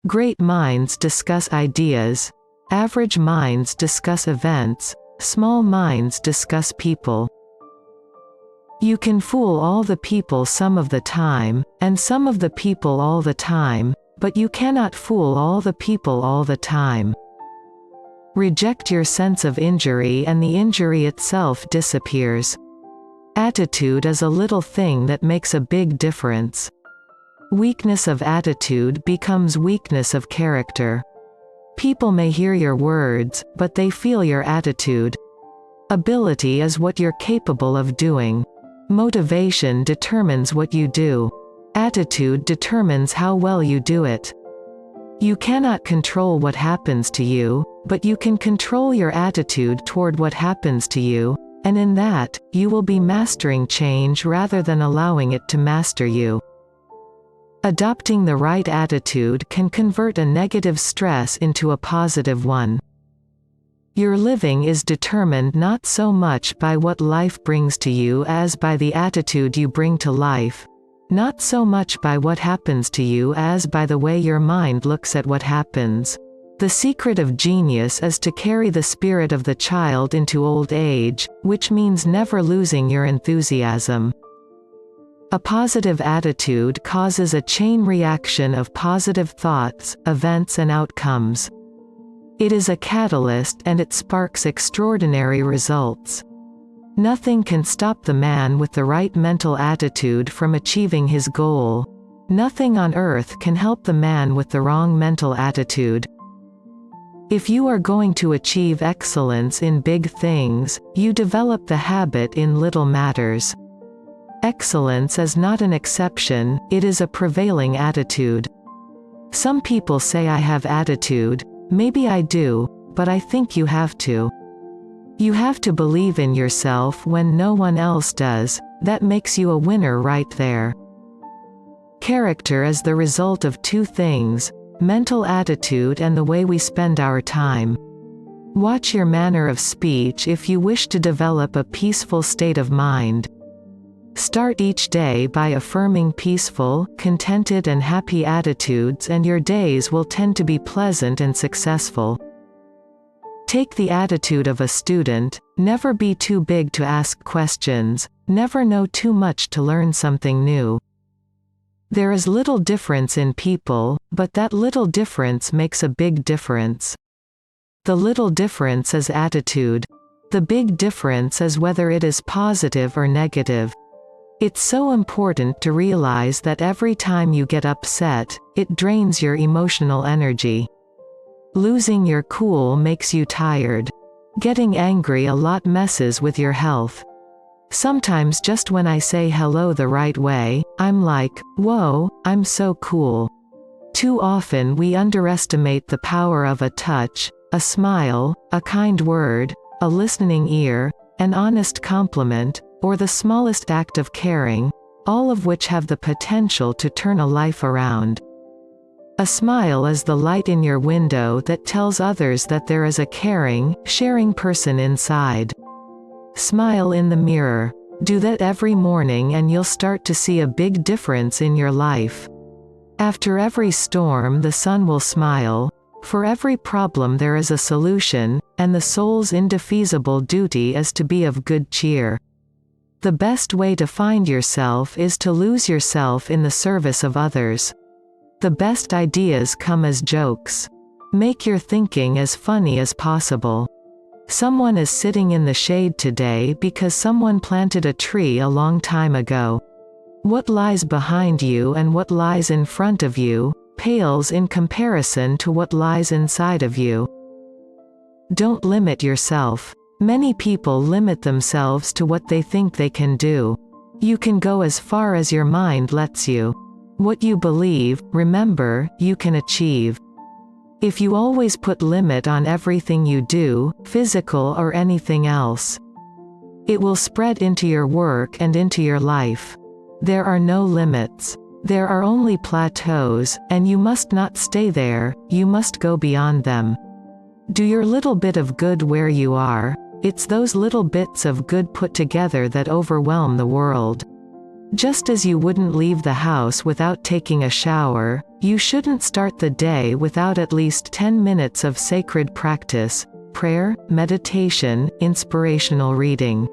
Great minds discuss ideas. Average minds discuss events. Small minds discuss people. You can fool all the people some of the time, and some of the people all the time, but you cannot fool all the people all the time. Reject your sense of injury and the injury itself disappears. Attitude is a little thing that makes a big difference. Weakness of attitude becomes weakness of character. People may hear your words, but they feel your attitude. Ability is what you're capable of doing. Motivation determines what you do. Attitude determines how well you do it. You cannot control what happens to you, but you can control your attitude toward what happens to you, and in that, you will be mastering change rather than allowing it to master you. Adopting the right attitude can convert a negative stress into a positive one. Your living is determined not so much by what life brings to you as by the attitude you bring to life. Not so much by what happens to you as by the way your mind looks at what happens. The secret of genius is to carry the spirit of the child into old age, which means never losing your enthusiasm. A positive attitude causes a chain reaction of positive thoughts, events and outcomes. It is a catalyst and it sparks extraordinary results. Nothing can stop the man with the right mental attitude from achieving his goal. Nothing on earth can help the man with the wrong mental attitude. If you are going to achieve excellence in big things, you develop the habit in little matters. Excellence is not an exception, it is a prevailing attitude. Some people say I have attitude. Maybe I do, but I think you have to. You have to believe in yourself when no one else does. That makes you a winner right there. Character is the result of two things: mental attitude and the way we spend our time. Watch your manner of speech if you wish to develop a peaceful state of mind. Start each day by affirming peaceful, contented and happy attitudes, and your days will tend to be pleasant and successful. Take the attitude of a student: never be too big to ask questions, never know too much to learn something new. There is little difference in people, but that little difference makes a big difference. The little difference is attitude. The big difference is whether it is positive or negative. It's so important to realize that every time you get upset, it drains your emotional energy. Losing your cool makes you tired. Getting angry a lot messes with your health. Sometimes just when I say hello the right way, I'm like, whoa, I'm so cool. Too often we underestimate the power of a touch, a smile, a kind word, a listening ear, an honest compliment, or the smallest act of caring, all of which have the potential to turn a life around. A smile is the light in your window that tells others that there is a caring, sharing person inside. Smile in the mirror. Do that every morning and you'll start to see a big difference in your life. After every storm the sun will smile. For every problem there is a solution, and the soul's indefeasible duty is to be of good cheer. The best way to find yourself is to lose yourself in the service of others. The best ideas come as jokes. Make your thinking as funny as possible. Someone is sitting in the shade today because someone planted a tree a long time ago. What lies behind you and what lies in front of you pales in comparison to what lies inside of you. Don't limit yourself. Many people limit themselves to what they think they can do. You can go as far as your mind lets you. What you believe, remember, you can achieve. If you always put limit on everything you do, physical or anything else, it will spread into your work and into your life. There are no limits. There are only plateaus, and you must not stay there, you must go beyond them. Do your little bit of good where you are. It's those little bits of good put together that overwhelm the world. Just as you wouldn't leave the house without taking a shower, you shouldn't start the day without at least 10 minutes of sacred practice, prayer, meditation, inspirational reading.